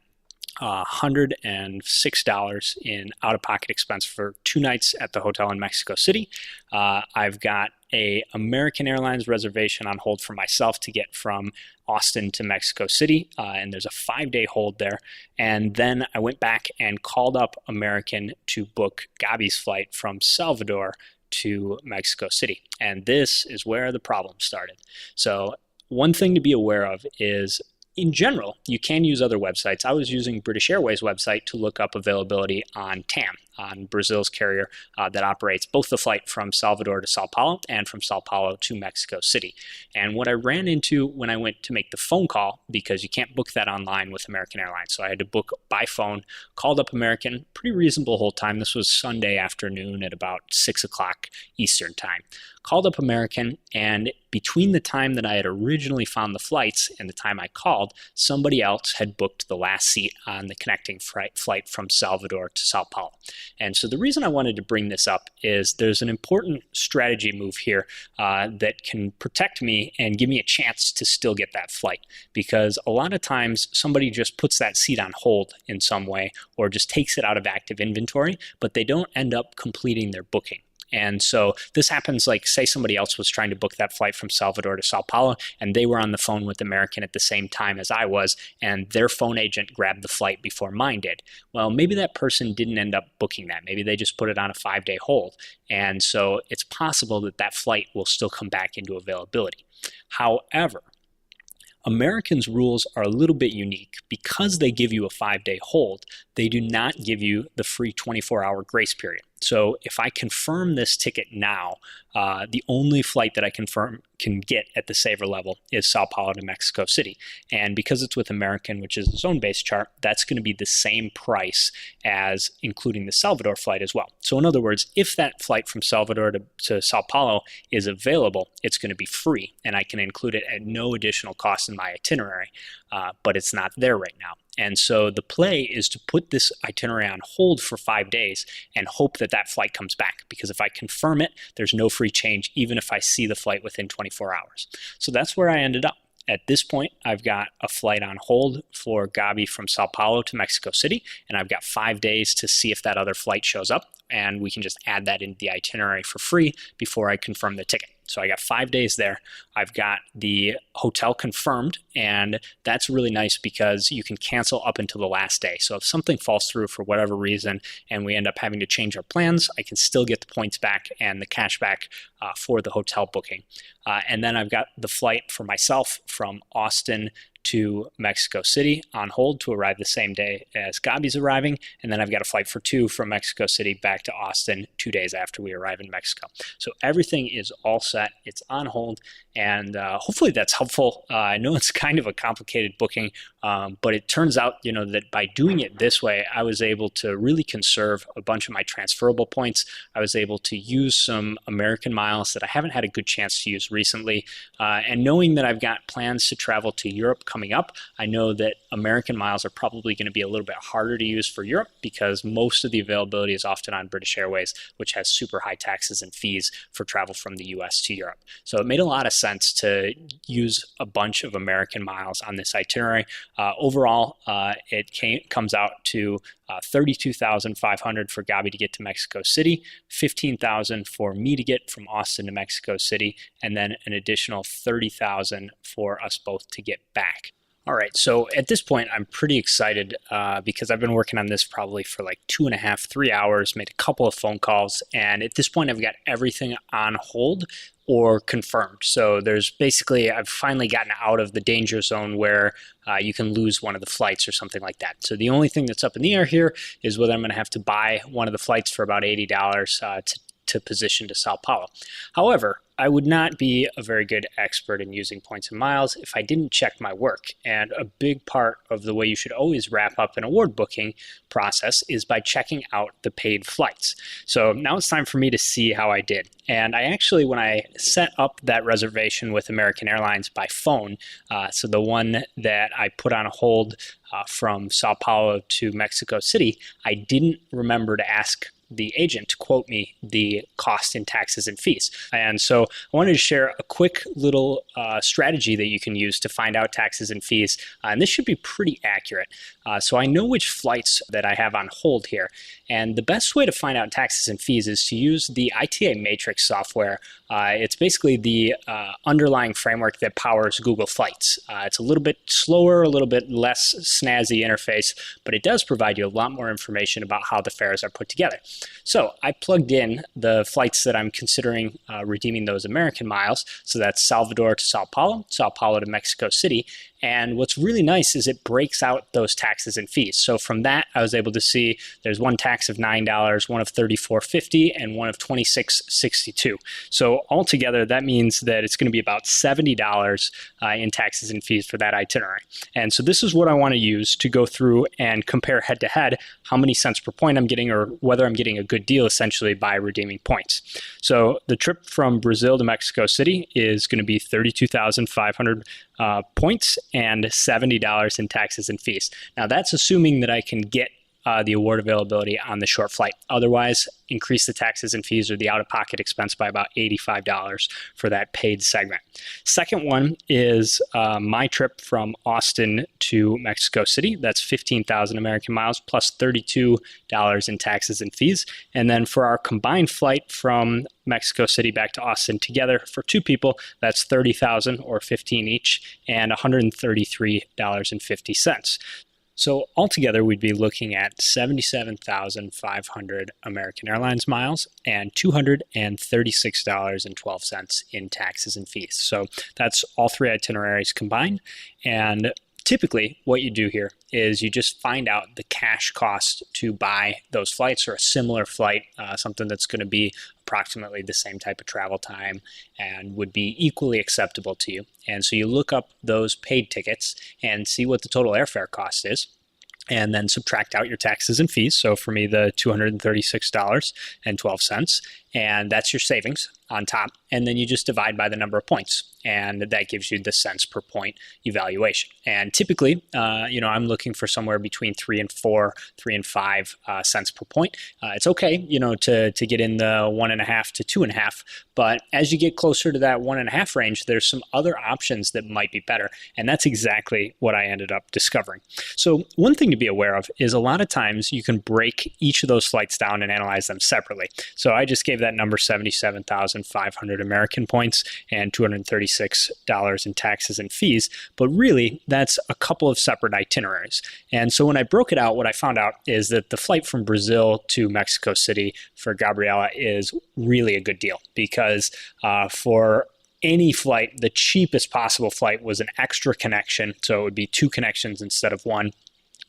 $106 in out-of-pocket expense for 2 nights at the hotel in Mexico City. I've got a American Airlines reservation on hold for myself to get from Austin to Mexico City, and there's a 5-day hold there. And then I went back and called up American to book Gabi's flight from Salvador to Mexico City. And this is where the problem started. So one thing to be aware of is, in general, you can use other websites. I was using British Airways website to look up availability on TAM, on Brazil's carrier that operates both the flight from Salvador to Sao Paulo and from Sao Paulo to Mexico City. And what I ran into when I went to make the phone call, because you can't book that online with American Airlines, so I had to book by phone, called up American, pretty reasonable hold time. This was Sunday afternoon at about 6 o'clock Eastern time. Called up American, and between the time that I had originally found the flights and the time I called, somebody else had booked the last seat on the connecting flight from Salvador to Sao Paulo. And so the reason I wanted to bring this up is there's an important strategy move here that can protect me and give me a chance to still get that flight. Because a lot of times somebody just puts that seat on hold in some way or just takes it out of active inventory, but they don't end up completing their booking. And so this happens, like, say somebody else was trying to book that flight from Salvador to Sao Paulo, and they were on the phone with American at the same time as I was, and their phone agent grabbed the flight before mine did. Well, maybe that person didn't end up booking that. Maybe they just put it on a 5-day hold. And so it's possible that that flight will still come back into availability. However, American's rules are a little bit unique. Because they give you a 5-day hold, they do not give you the free 24-hour grace period. So if I confirm this ticket now, the only flight that I can get at the saver level is Sao Paulo to Mexico City. And because it's with American, which is a zone-based chart, that's going to be the same price as including the Salvador flight as well. So in other words, if that flight from Salvador to Sao Paulo is available, it's going to be free, and I can include it at no additional cost in my itinerary, but it's not there right now. And so the play is to put this itinerary on hold for 5 days and hope that that flight comes back. Because if I confirm it, there's no free change, even if I see the flight within 24 hours. So that's where I ended up. At this point, I've got a flight on hold for Gabi from Sao Paulo to Mexico City, and I've got 5 days to see if that other flight shows up, and we can just add that into the itinerary for free before I confirm the ticket. So I got 5 days there. I've got the hotel confirmed, and that's really nice because you can cancel up until the last day. So if something falls through for whatever reason and we end up having to change our plans, I can still get the points back and the cash back for the hotel booking. And then I've got the flight for myself from Austin to Mexico City on hold to arrive the same day as Gabi's arriving. And then I've got a flight for 2 from Mexico City back to Austin 2 days after we arrive in Mexico. So everything is all set. It's on hold. And hopefully that's helpful. I know it's kind of a complicated booking, but it turns out, that by doing it this way, I was able to really conserve a bunch of my transferable points. I was able to use some American miles that I haven't had a good chance to use recently. And knowing that I've got plans to travel to Europe coming up, I know that American miles are probably going to be a little bit harder to use for Europe because most of the availability is often on British Airways, which has super high taxes and fees for travel from the US to Europe. So it made a lot of sense to use a bunch of American miles on this itinerary. Overall, it comes out to $32,500 for Gabi to get to Mexico City, $15,000 for me to get from Austin to Mexico City, and then an additional $30,000 for us both to get back. All right, so at this point, I'm pretty excited because I've been working on this probably for like 2.5, 3 hours, made a couple of phone calls, and at this point, I've got everything on hold or confirmed. So I've finally gotten out of the danger zone where you can lose one of the flights or something like that. So the only thing that's up in the air here is whether I'm going to have to buy one of the flights for about $80 to position to Sao Paulo. However, I would not be a very good expert in using points and miles if I didn't check my work. And a big part of the way you should always wrap up an award booking process is by checking out the paid flights. So now it's time for me to see how I did. And I actually, when I set up that reservation with American Airlines by phone, so the one that I put on hold from Sao Paulo to Mexico City, I didn't remember to ask the agent to quote me the cost in taxes and fees. And so I wanted to share a quick little strategy that you can use to find out taxes and fees. And this should be pretty accurate. So I know which flights that I have on hold here. And the best way to find out taxes and fees is to use the ITA Matrix software. It's basically the underlying framework that powers Google Flights. It's a little bit slower, a little bit less snazzy interface, but it does provide you a lot more information about how the fares are put together. So I plugged in the flights that I'm considering redeeming those American miles. So that's Salvador to Sao Paulo to Mexico City. And what's really nice is it breaks out those taxes and fees. So from that, I was able to see there's one tax of $9, one of $34.50, and one of $26.62. So altogether, that means that it's going to be about $70 in taxes and fees for that itinerary. And so this is what I want to use to go through and compare head to head how many cents per point I'm getting or whether I'm getting a good deal essentially by redeeming points. So the trip from Brazil to Mexico City is going to be 32,500 points and $70 in taxes and fees. Now that's assuming that I can get the award availability on the short flight. Otherwise, increase the taxes and fees or the out-of-pocket expense by about $85 for that paid segment. Second one is my trip from Austin to Mexico City. That's 15,000 American miles plus $32 in taxes and fees. And then for our combined flight from Mexico City back to Austin together for two people, that's 30,000 or 15 each and $133.50. So altogether, we'd be looking at 77,500 American Airlines miles and $236.12 in taxes and fees. So that's all three itineraries combined. And typically, what you do here is you just find out the cash cost to buy those flights or a similar flight, something that's going to be approximately the same type of travel time and would be equally acceptable to you. And so you look up those paid tickets and see what the total airfare cost is, and then subtract out your taxes and fees. So for me, the $236.12, and that's your savings on top. And then you just divide by the number of points, and that gives you the cents per point evaluation. And typically, I'm looking for somewhere between 3 and 5 cents per point. It's okay, to get in the 1.5 to 2.5, but as you get closer to that 1.5 range, there's some other options that might be better. And that's exactly what I ended up discovering. So one thing to be aware of is a lot of times you can break each of those flights down and analyze them separately. So I just gave that number 77,500 American points and $236 in taxes and fees, but really that's a couple of separate itineraries. And so when I broke it out, what I found out is that the flight from Brazil to Mexico City for Gabriela is really a good deal because for any flight, the cheapest possible flight was an extra connection. So it would be 2 connections instead of 1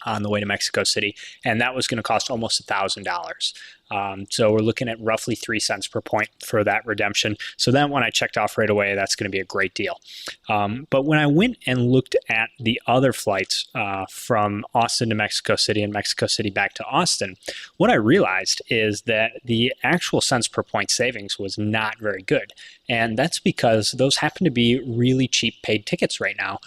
on the way to Mexico City, and that was going to cost almost $1,000. So we're looking at roughly 3 cents per point for that redemption. So then when I checked off right away, that's going to be a great deal. But when I went and looked at the other flights from Austin to Mexico City and Mexico City back to Austin, what I realized is that the actual cents per point savings was not very good. And that's because those happen to be really cheap paid tickets right now.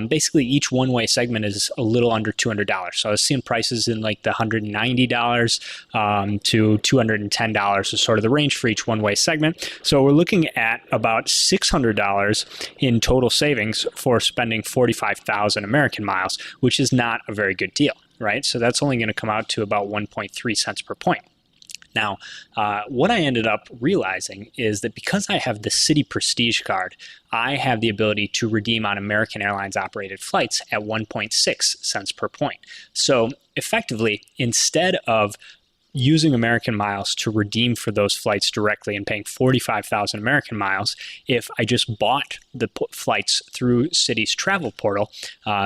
Basically, each one-way segment is a little under $200. So I was seeing prices in like the $190 to $210 is sort of the range for each one-way segment. So we're looking at about $600 in total savings for spending 45,000 American miles, which is not a very good deal, right? So that's only going to come out to about 1.3 cents per point. Now, what I ended up realizing is that because I have the Citi Prestige card, I have the ability to redeem on American Airlines operated flights at 1.6 cents per point. So effectively, instead of using American miles to redeem for those flights directly and paying 45,000 American miles, if I just bought the flights through Citi's travel portal,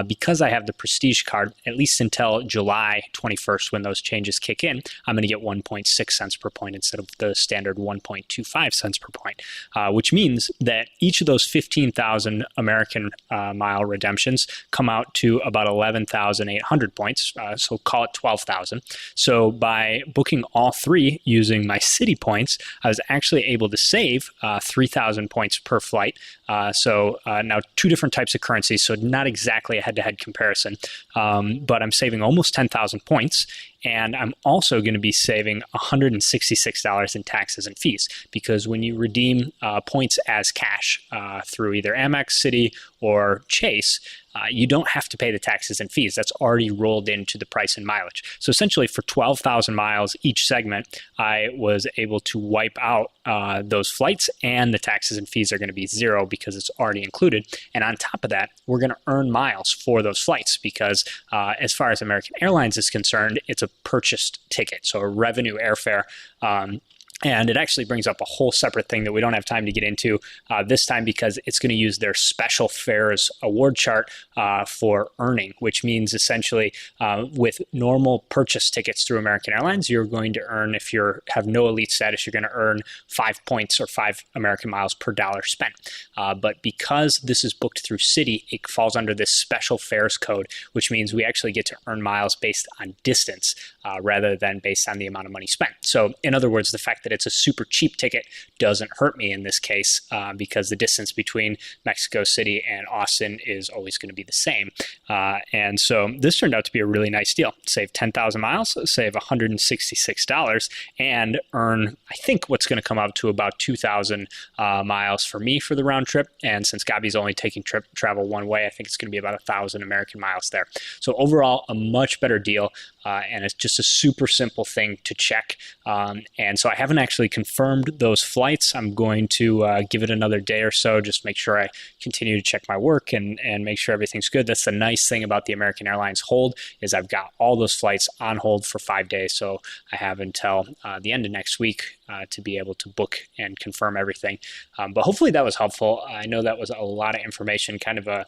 because I have the Prestige card, at least until July 21st when those changes kick in, I'm going to get 1.6 cents per point instead of the standard 1.25 cents per point, which means that each of those 15,000 American mile redemptions come out to about 11,800 points, so call it 12,000. So by booking all three using my Citi points, I was actually able to save 3,000 points per flight. So now two different types of currencies, so not exactly a head-to-head comparison, but I'm saving almost 10,000 points. And I'm also going to be saving $166 in taxes and fees, because when you redeem points as cash through either Amex, Citi, or Chase, you don't have to pay the taxes and fees. That's already rolled into the price and mileage. So essentially for 12,000 miles each segment, I was able to wipe out those flights, and the taxes and fees are going to be zero because it's already included. And on top of that, we're going to earn miles for those flights because as far as American Airlines is concerned, it's a purchased ticket, so a revenue airfare. And it actually brings up a whole separate thing that we don't have time to get into this time, because it's going to use their special fares award chart for earning, which means essentially with normal purchase tickets through American Airlines, you're going to earn, if you have no elite status, you're going to earn 5 points or 5 American miles per dollar spent. But because this is booked through Citi, it falls under this special fares code, which means we actually get to earn miles based on distance rather than based on the amount of money spent. So in other words, the fact that it's a super cheap ticket doesn't hurt me in this case because the distance between Mexico City and Austin is always going to be the same. And so this turned out to be a really nice deal. Save 10,000 miles, save $166, and earn, I think, what's going to come out to about 2,000 miles for me for the round trip. And since Gabi's only taking travel one way, I think it's going to be about 1,000 American miles there. So overall, a much better deal. And it's just a super simple thing to check. And so I haven't actually confirmed those flights. I'm going to give it another day or so, just make sure I continue to check my work and make sure everything's good. That's the nice thing about the American Airlines hold, is I've got all those flights on hold for 5 days. So I have until the end of next week to be able to book and confirm everything. But hopefully that was helpful. I know that was a lot of information, kind of a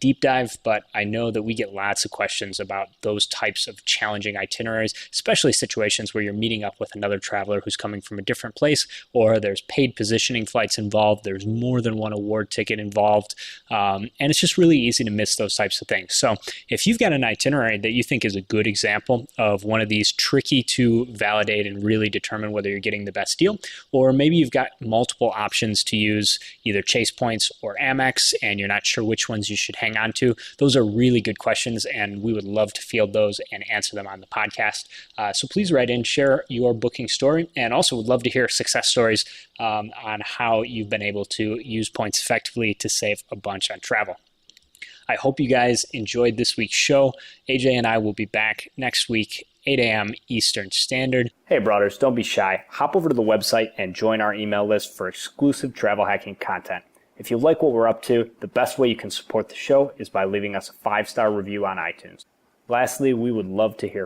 deep dive, but I know that we get lots of questions about those types of challenging itineraries, especially situations where you're meeting up with another traveler who's coming from a different place, or there's paid positioning flights involved, there's more than one award ticket involved, and it's just really easy to miss those types of things. So if you've got an itinerary that you think is a good example of one of these tricky to validate and really determine whether you're getting the best deal, or maybe you've got multiple options to use either Chase points or Amex and you're not sure which ones you should hang on to, those are really good questions, and we would love to field those and answer them on the podcast. So please write in, share your booking story, and also would love to hear success stories on how you've been able to use points effectively to save a bunch on travel. I hope you guys enjoyed this week's show. AJ and I will be back next week, 8 a.m. Eastern Standard. Hey, brothers, don't be shy. Hop over to the website and join our email list for exclusive travel hacking content. If you like what we're up to, the best way you can support the show is by leaving us a 5-star review on iTunes. Lastly, we would love to hear